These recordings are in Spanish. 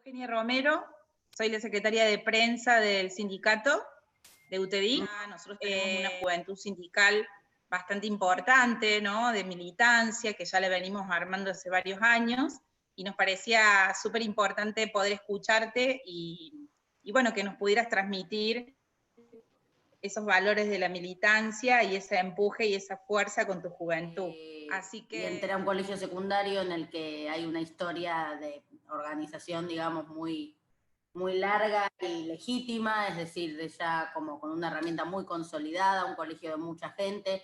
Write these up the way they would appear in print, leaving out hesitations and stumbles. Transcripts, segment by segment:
Eugenia Romero, soy la secretaria de prensa del sindicato de UTEDI. Nosotros tenemos una juventud sindical bastante importante, ¿no? De militancia, que ya la venimos armando hace varios años, y nos parecía súper importante poder escucharte y bueno, que nos pudieras transmitir esos valores de la militancia y ese empuje y esa fuerza con tu juventud. Así que... Y entré a un colegio secundario en el que hay una historia de organización, digamos, muy larga y legítima, es decir, de ya como con una herramienta muy consolidada, un colegio de mucha gente,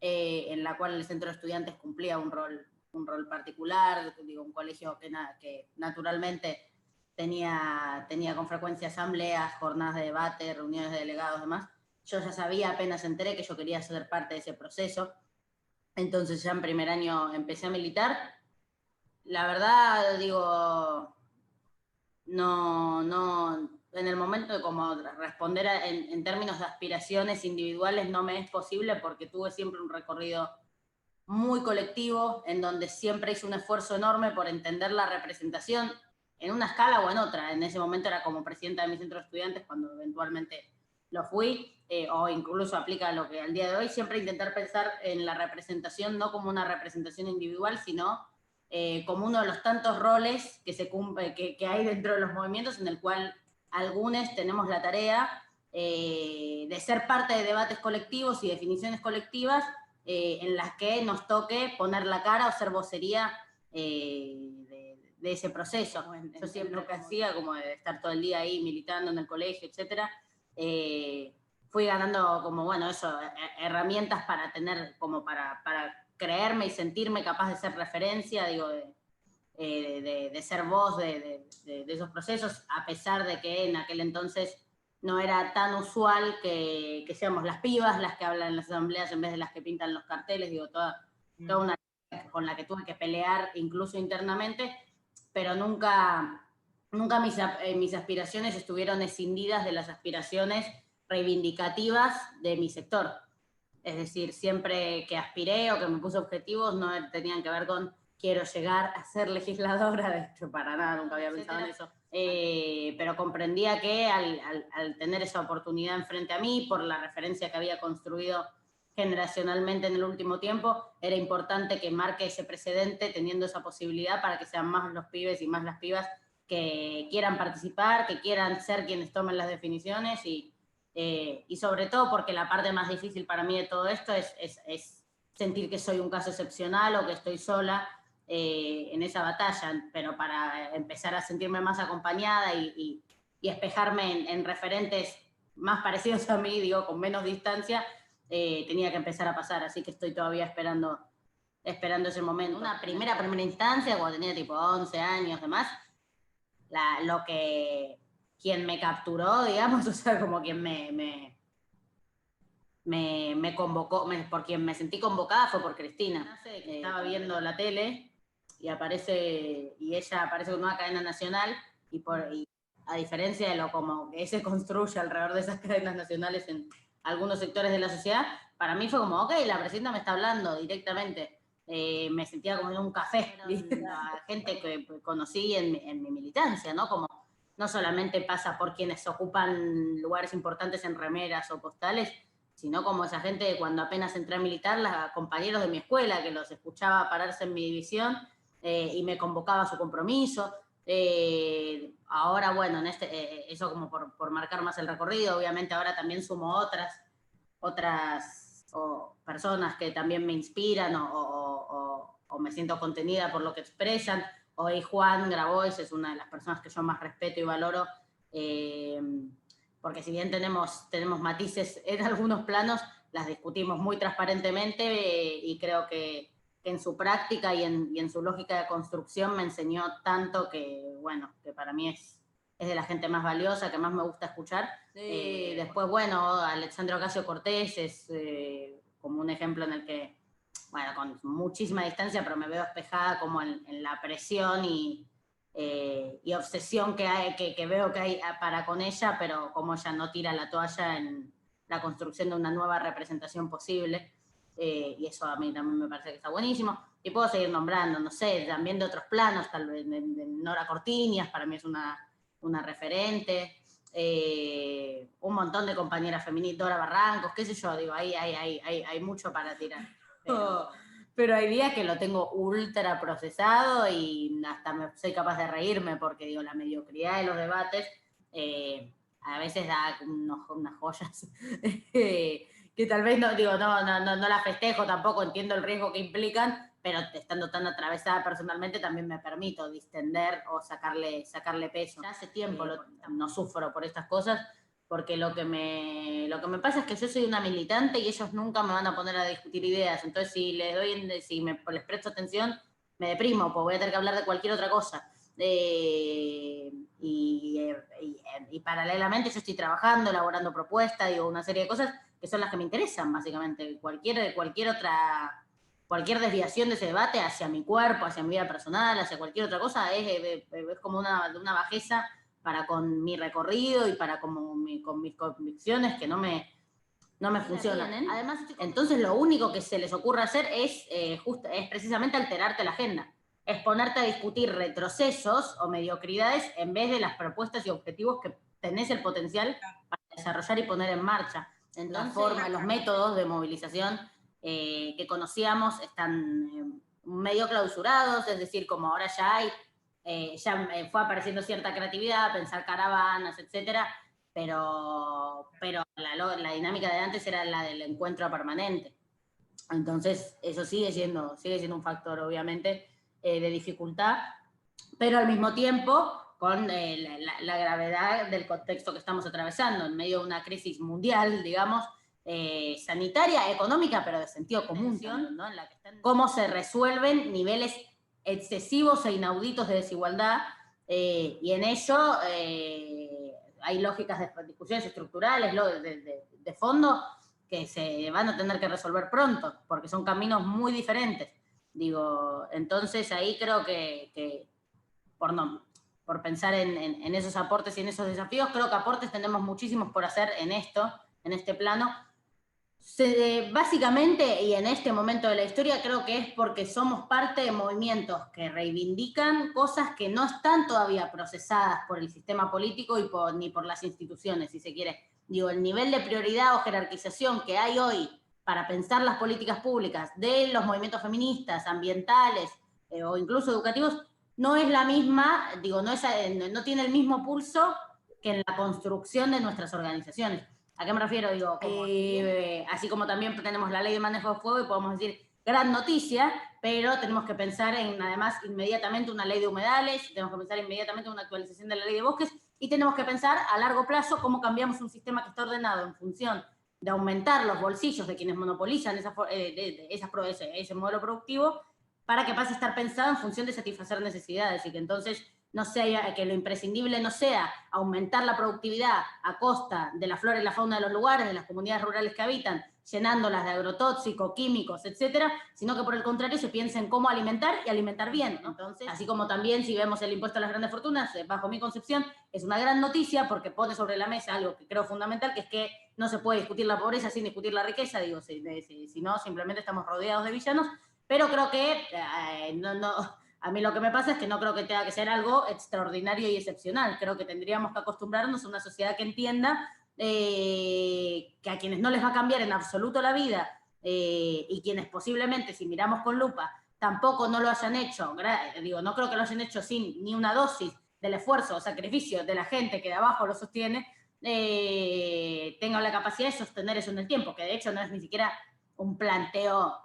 en la cual el centro de estudiantes cumplía un rol particular, digo, un colegio que naturalmente tenía con frecuencia asambleas, jornadas de debate, reuniones de delegados, demás. Yo ya sabía, apenas enteré, que yo quería ser parte de ese proceso. Entonces ya en primer año empecé a militar. La verdad, digo, no, en el momento de como responder en términos de aspiraciones individuales no me es posible, porque tuve siempre un recorrido muy colectivo, en donde siempre hice un esfuerzo enorme por entender la representación en una escala o en otra. En ese momento era como presidenta de mi centro de estudiantes, cuando eventualmente lo fui, o incluso aplica lo que al día de hoy, siempre intentar pensar en la representación no como una representación individual, sino como uno de los tantos roles que se cumple, que hay dentro de los movimientos, en el cual algunos tenemos la tarea de ser parte de debates colectivos y definiciones colectivas, en las que nos toque poner la cara o ser vocería de ese proceso. Bueno, yo siempre lo que hacía, como de estar todo el día ahí militando en el colegio, etcétera, fui ganando como, bueno, eso, herramientas para tener, como para creerme y sentirme capaz de ser referencia, digo, de ser voz de esos procesos, a pesar de que en aquel entonces no era tan usual que seamos las pibas las que hablan en las asambleas en vez de las que pintan los carteles, digo, toda una con la que tuve que pelear incluso internamente, pero nunca mis aspiraciones estuvieron escindidas de las aspiraciones reivindicativas de mi sector. Es decir, siempre que aspiré o que me puse objetivos no tenían que ver con quiero llegar a ser legisladora, de hecho para nada, nunca había pensado en eso, pero comprendía que al tener esa oportunidad enfrente a mí, por la referencia que había construido generacionalmente en el último tiempo, era importante que marque ese precedente teniendo esa posibilidad para que sean más los pibes y más las pibas que quieran participar, que quieran ser quienes tomen las definiciones y sobre todo porque la parte más difícil para mí de todo esto es sentir que soy un caso excepcional o que estoy sola en esa batalla, pero para empezar a sentirme más acompañada y espejarme en referentes más parecidos a mí, digo, con menos distancia, tenía que empezar a pasar, así que estoy todavía esperando ese momento. Una primera instancia, cuando tenía tipo 11 años, demás, quien me capturó, digamos, o sea, como quien me convocó, por quien me sentí convocada fue por Cristina. Estaba viendo la tele y ella aparece con una cadena nacional y a diferencia de lo como que se construye alrededor de esas cadenas nacionales en algunos sectores de la sociedad, para mí fue como, ok, la presidenta me está hablando directamente. Me sentía como en un café, la gente que conocí en mi militancia, ¿no? Como no solamente pasa por quienes ocupan lugares importantes en remeras o postales, sino como esa gente cuando apenas entré a militar, los compañeros de mi escuela, que los escuchaba pararse en mi división y me convocaba a su compromiso. Ahora, bueno, eso como por marcar más el recorrido, obviamente ahora también sumo otras personas que también me inspiran o me siento contenida por lo que expresan. Hoy Juan Grabois es una de las personas que yo más respeto y valoro, porque si bien tenemos matices en algunos planos, las discutimos muy transparentemente y creo que en su práctica y en su lógica de construcción me enseñó tanto que, bueno, que para mí es de la gente más valiosa, que más me gusta escuchar. Sí. Después, bueno, Alexandria Ocasio-Cortez es como un ejemplo en el que, bueno, con muchísima distancia, pero me veo espejada como en la presión y obsesión que veo que hay para con ella, pero como ella no tira la toalla en la construcción de una nueva representación posible. y eso a mí también me parece que está buenísimo. Y puedo seguir nombrando, no sé, también de otros planos, tal vez de Nora Cortiñas, para mí es una referente, un montón de compañeras feministas, Dora Barrancos, qué sé yo, digo, hay mucho para tirar. Pero hay días que lo tengo ultra procesado y hasta soy capaz de reírme porque, digo, la mediocridad de los debates a veces da unas joyas que tal vez no la festejo tampoco, entiendo el riesgo que implican, pero estando tan atravesada personalmente también me permito distender o sacarle peso. Ya hace tiempo no sufro por estas cosas, porque lo que me pasa es que yo soy una militante y ellos nunca me van a poner a discutir ideas, entonces si les presto atención me deprimo, pues voy a tener que hablar de cualquier otra cosa. Y paralelamente yo estoy trabajando, elaborando propuestas, digo, una serie de cosas que son las que me interesan, básicamente. Cualquier desviación de ese debate hacia mi cuerpo, hacia mi vida personal, hacia cualquier otra cosa, es como una bajeza para con mi recorrido y para con mis convicciones que no me funcionan. Además, entonces lo único que se les ocurre hacer es precisamente alterarte la agenda. Es ponerte a discutir retrocesos o mediocridades en vez de las propuestas y objetivos que tenés el potencial para desarrollar y poner en marcha. Entonces, los métodos de movilización que conocíamos están medio clausurados, es decir, como ahora ya fue apareciendo cierta creatividad, pensar caravanas, etcétera, pero la dinámica de antes era la del encuentro permanente. Entonces, eso sigue siendo un factor, obviamente, de dificultad, pero al mismo tiempo con la gravedad del contexto que estamos atravesando, en medio de una crisis mundial, digamos, sanitaria, económica, pero de sentido común, ¿no? En la que cómo se resuelven niveles excesivos e inauditos de desigualdad, y en ello hay lógicas de discusiones estructurales de fondo que se van a tener que resolver pronto, porque son caminos muy diferentes. Digo, entonces ahí creo que por pensar en esos aportes y en esos desafíos, creo que aportes tenemos muchísimos por hacer en este plano. Básicamente, y en este momento de la historia, creo que es porque somos parte de movimientos que reivindican cosas que no están todavía procesadas por el sistema político ni por las instituciones, si se quiere. Digo, el nivel de prioridad o jerarquización que hay hoy para pensar las políticas públicas de los movimientos feministas, ambientales o incluso educativos, no es la misma, digo, no tiene el mismo pulso que en la construcción de nuestras organizaciones. ¿A qué me refiero? Digo, así como también tenemos la ley de manejo de fuego y podemos decir gran noticia, pero tenemos que pensar en, además, inmediatamente una ley de humedales, tenemos que pensar inmediatamente en una actualización de la ley de bosques y tenemos que pensar a largo plazo cómo cambiamos un sistema que está ordenado en función de aumentar los bolsillos de quienes monopolizan ese modelo productivo para que pase a estar pensado en función de satisfacer necesidades y que entonces no sea, que lo imprescindible no sea aumentar la productividad a costa de la flora y la fauna de los lugares, de las comunidades rurales que habitan, llenándolas de agrotóxicos, químicos, etcétera, sino que por el contrario se piensa en cómo alimentar y alimentar bien, ¿no? Entonces, así como también si vemos el impuesto a las grandes fortunas, bajo mi concepción, es una gran noticia porque pone sobre la mesa algo que creo fundamental, que es que no se puede discutir la pobreza sin discutir la riqueza, digo, si no, simplemente estamos rodeados de villanos, pero creo que a mí lo que me pasa es que no creo que tenga que ser algo extraordinario y excepcional. Creo que tendríamos que acostumbrarnos a una sociedad que entienda que a quienes no les va a cambiar en absoluto la vida y quienes posiblemente, si miramos con lupa, tampoco no lo hayan hecho, no creo que lo hayan hecho sin ni una dosis del esfuerzo o sacrificio de la gente que de abajo lo sostiene, tenga la capacidad de sostener eso en el tiempo, que de hecho no es ni siquiera un planteo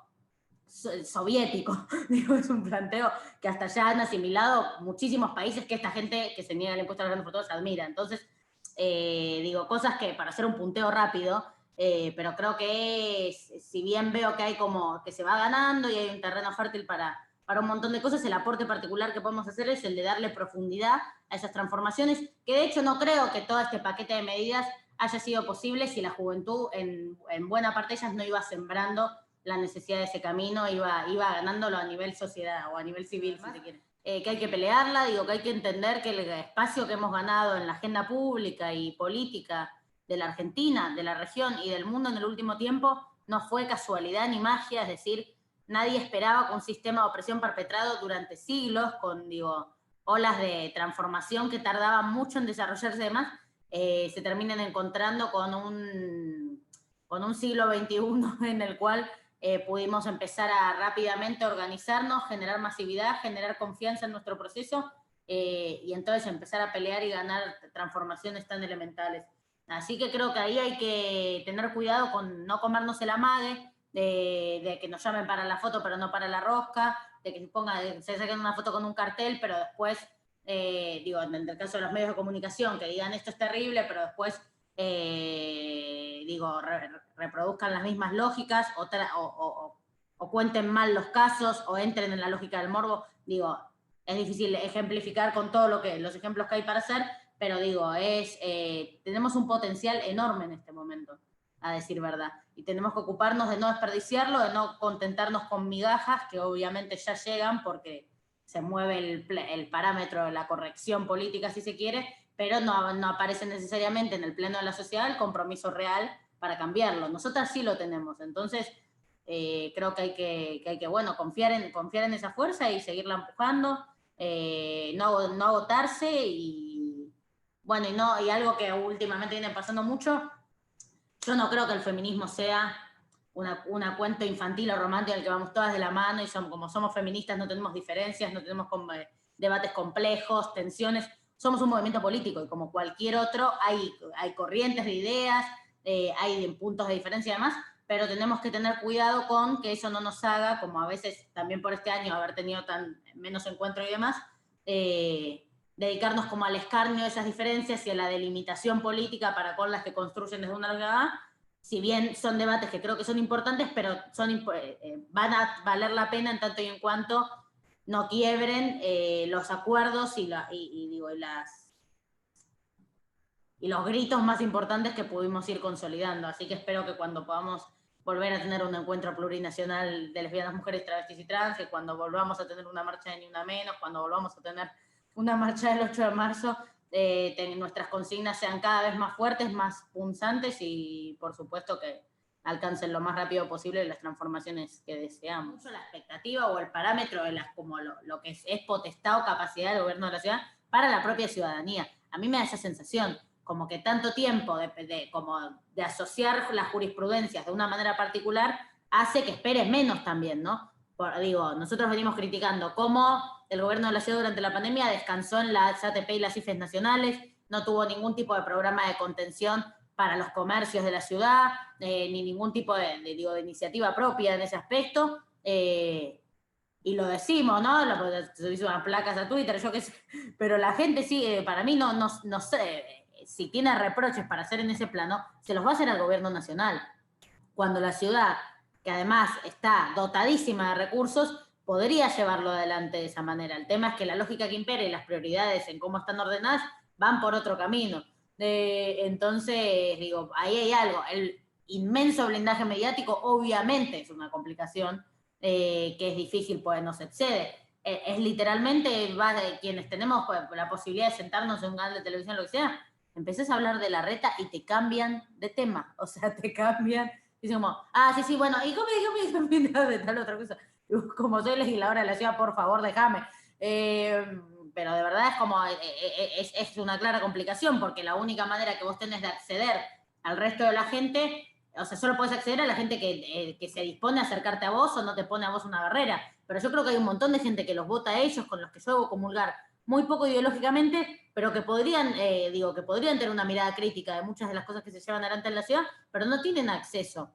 soviético, digo, es un planteo que hasta ya han asimilado muchísimos países que esta gente que se niega el impuesto a las grandes fortunas admira. Entonces, digo, cosas que para hacer un punteo rápido, pero creo que si bien veo que hay como que se va ganando y hay un terreno fértil para un montón de cosas, el aporte particular que podemos hacer es el de darle profundidad a esas transformaciones, que de hecho no creo que todo este paquete de medidas haya sido posible si la juventud en buena parte de ellas no iba sembrando la necesidad de ese camino, iba ganándolo a nivel sociedad o a nivel civil, si se quiere. Que hay que pelearla, digo que hay que entender que el espacio que hemos ganado en la agenda pública y política de la Argentina, de la región y del mundo en el último tiempo no fue casualidad ni magia, es decir, nadie esperaba que un sistema de opresión perpetrado durante siglos, con, olas de transformación que tardaban mucho en desarrollarse y demás, se terminen encontrando con un siglo XXI en el cual pudimos empezar a rápidamente organizarnos, generar masividad, generar confianza en nuestro proceso, y entonces empezar a pelear y ganar transformaciones tan elementales. Así que creo que ahí hay que tener cuidado con no comernos el amague, de que nos llamen para la foto pero no para la rosca, de que se saquen una foto con un cartel, pero después, en el caso de los medios de comunicación, que digan esto es terrible, pero después, reproduzcan las mismas lógicas o cuenten mal los casos o entren en la lógica del morbo. Es difícil ejemplificar con todo los ejemplos que hay para hacer, pero tenemos un potencial enorme en este momento, a decir verdad, y tenemos que ocuparnos de no desperdiciarlo, de no contentarnos con migajas que obviamente ya llegan porque se mueve el parámetro de la corrección política, si se quiere, pero no aparece necesariamente en el pleno de la sociedad el compromiso real para cambiarlo. Nosotras sí lo tenemos, entonces creo que hay que confiar en esa fuerza y seguirla empujando, no agotarse y algo que últimamente viene pasando mucho. Yo no creo que el feminismo sea una cuento infantil o romántica al que vamos todas de la mano y como somos feministas no tenemos diferencias, no tenemos debates complejos, tensiones. Somos un movimiento político y como cualquier otro hay corrientes de ideas, hay puntos de diferencia y demás, pero tenemos que tener cuidado con que eso no nos haga, como a veces también por este año haber tenido menos encuentro y demás, dedicarnos como al escarnio de esas diferencias y a la delimitación política para con las que construyen desde una larga, si bien son debates que creo que son importantes, pero van a valer la pena en tanto y en cuanto no quiebren los acuerdos y los gritos más importantes que pudimos ir consolidando. Así que espero que cuando podamos volver a tener un encuentro plurinacional de lesbianas, mujeres, travestis y trans, que cuando volvamos a tener una marcha de Ni Una Menos, cuando volvamos a tener una marcha del 8 de marzo, nuestras consignas sean cada vez más fuertes, más punzantes y por supuesto que alcancen lo más rápido posible las transformaciones que deseamos. La expectativa o el parámetro de como lo que es potestad o capacidad del gobierno de la ciudad para la propia ciudadanía. A mí me da esa sensación, como que tanto tiempo de asociar las jurisprudencias de una manera particular hace que esperes menos también, ¿no? Nosotros venimos criticando cómo el gobierno de la ciudad durante la pandemia descansó en las ATP y las IFES nacionales, no tuvo ningún tipo de programa de contención para los comercios de la ciudad, ni ningún tipo de iniciativa propia en ese aspecto, y lo decimos, ¿no? Se hizo unas placas a Twitter, yo qué sé, pero la gente sí, para mí no sé, si tiene reproches para hacer en ese plano, se los va a hacer al gobierno nacional. Cuando la ciudad, que además está dotadísima de recursos, podría llevarlo adelante de esa manera. El tema es que la lógica que impera y las prioridades en cómo están ordenadas van por otro camino. Entonces, ahí hay algo. El inmenso blindaje mediático obviamente es una complicación que es difícil, pues no se excede. Es literalmente, quienes tenemos la posibilidad de sentarnos en un canal de televisión, lo que sea, empezás a hablar de la reta y te cambian de tema. O sea, te cambian. Dicen como, sí, bueno, y cómo de tal otra cosa. Como soy legisladora de la ciudad, por favor, déjame. Pero de verdad es como, es una clara complicación, porque la única manera que vos tenés de acceder al resto de la gente, o sea, solo podés acceder a la gente que se dispone a acercarte a vos o no te pone a vos una barrera. Pero yo creo que hay un montón de gente que los vota a ellos, con los que yo debo comulgar muy poco ideológicamente, pero que podrían tener una mirada crítica de muchas de las cosas que se llevan adelante en la ciudad, pero no tienen acceso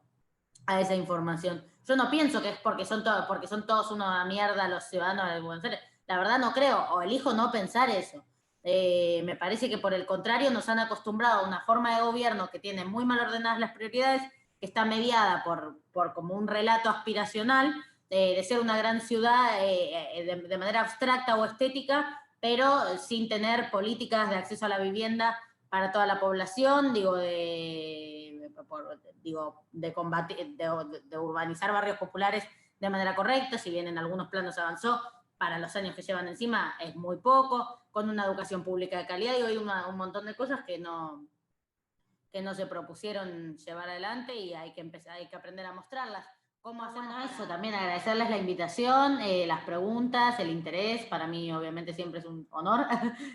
a esa información. Yo no pienso que es porque son todos una mierda los ciudadanos de Buenos Aires. La verdad no creo, o elijo no pensar eso. Me parece que por el contrario nos han acostumbrado a una forma de gobierno que tiene muy mal ordenadas las prioridades, que está mediada por como un relato aspiracional de ser una gran ciudad de manera abstracta o estética, pero sin tener políticas de acceso a la vivienda para toda la población, de combatir, de urbanizar barrios populares de manera correcta, si bien en algunos planos avanzó, para los años que llevan encima es muy poco, con una educación pública de calidad, y hoy un montón de cosas que no que no se propusieron llevar adelante y hay que empezar, hay que aprender a mostrarlas. ¿Cómo hacemos eso? También agradecerles la invitación, las preguntas, el interés, para mí obviamente siempre es un honor,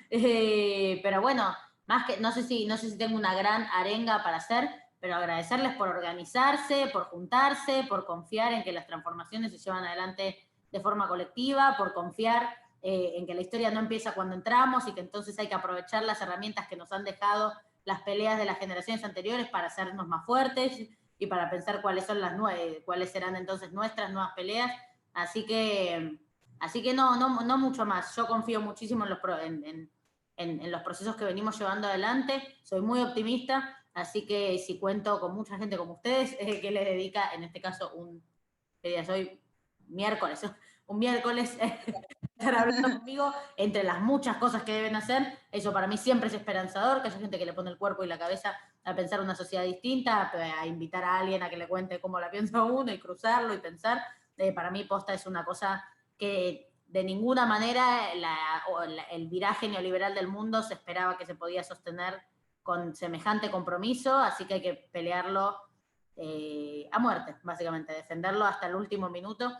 pero bueno, más que, no sé si tengo una gran arenga para hacer, pero agradecerles por organizarse, por juntarse, por confiar en que las transformaciones se llevan adelante de forma colectiva, por confiar en que la historia no empieza cuando entramos y que entonces hay que aprovechar las herramientas que nos han dejado las peleas de las generaciones anteriores para hacernos más fuertes y para pensar cuáles serán entonces nuestras nuevas peleas. Así que no mucho más. Yo confío muchísimo en los procesos que venimos llevando adelante. Soy muy optimista, así que si cuento con mucha gente como ustedes, que les dedica, en este caso, ¿qué día es hoy? Miércoles, un miércoles estar hablando conmigo entre las muchas cosas que deben hacer. Eso para mí siempre es esperanzador, que haya gente que le pone el cuerpo y la cabeza a pensar una sociedad distinta, a invitar a alguien a que le cuente cómo la piensa uno y cruzarlo y pensar. Para mí posta es una cosa que de ninguna manera el viraje neoliberal del mundo se esperaba que se podía sostener con semejante compromiso, así que hay que pelearlo a muerte, básicamente, defenderlo hasta el último minuto.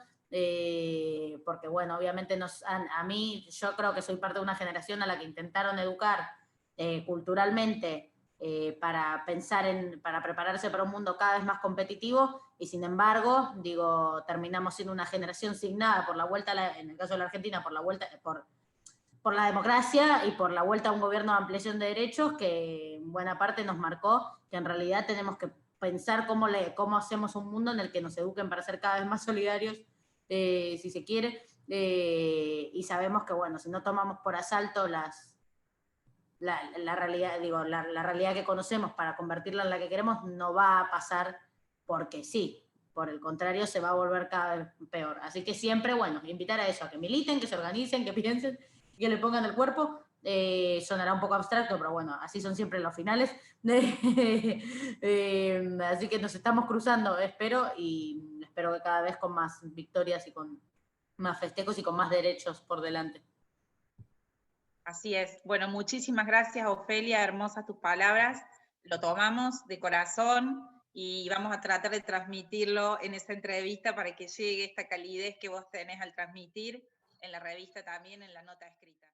Porque bueno, obviamente a mí, yo creo que soy parte de una generación a la que intentaron educar culturalmente para prepararse para un mundo cada vez más competitivo, y sin embargo, digo, terminamos siendo una generación signada por la vuelta, en el caso de la Argentina, por la democracia y por la vuelta a un gobierno de ampliación de derechos que en buena parte nos marcó que en realidad tenemos que pensar cómo hacemos un mundo en el que nos eduquen para ser cada vez más solidarios, si se quiere, y sabemos que, bueno, si no tomamos por asalto la realidad, digo, la realidad que conocemos para convertirla en la que queremos, no va a pasar porque sí. Por el contrario, se va a volver cada vez peor. Así que siempre, bueno, invitar a eso, a que militen, que se organicen, que piensen, que le pongan el cuerpo. Sonará un poco abstracto, pero bueno, así son siempre los finales. Así que nos estamos cruzando, espero, y espero que cada vez con más victorias y con más festejos y con más derechos por delante. Así es. Bueno, muchísimas gracias, Ofelia, hermosas tus palabras. Lo tomamos de corazón y vamos a tratar de transmitirlo en esta entrevista para que llegue esta calidez que vos tenés al transmitir en la revista también, en la nota escrita.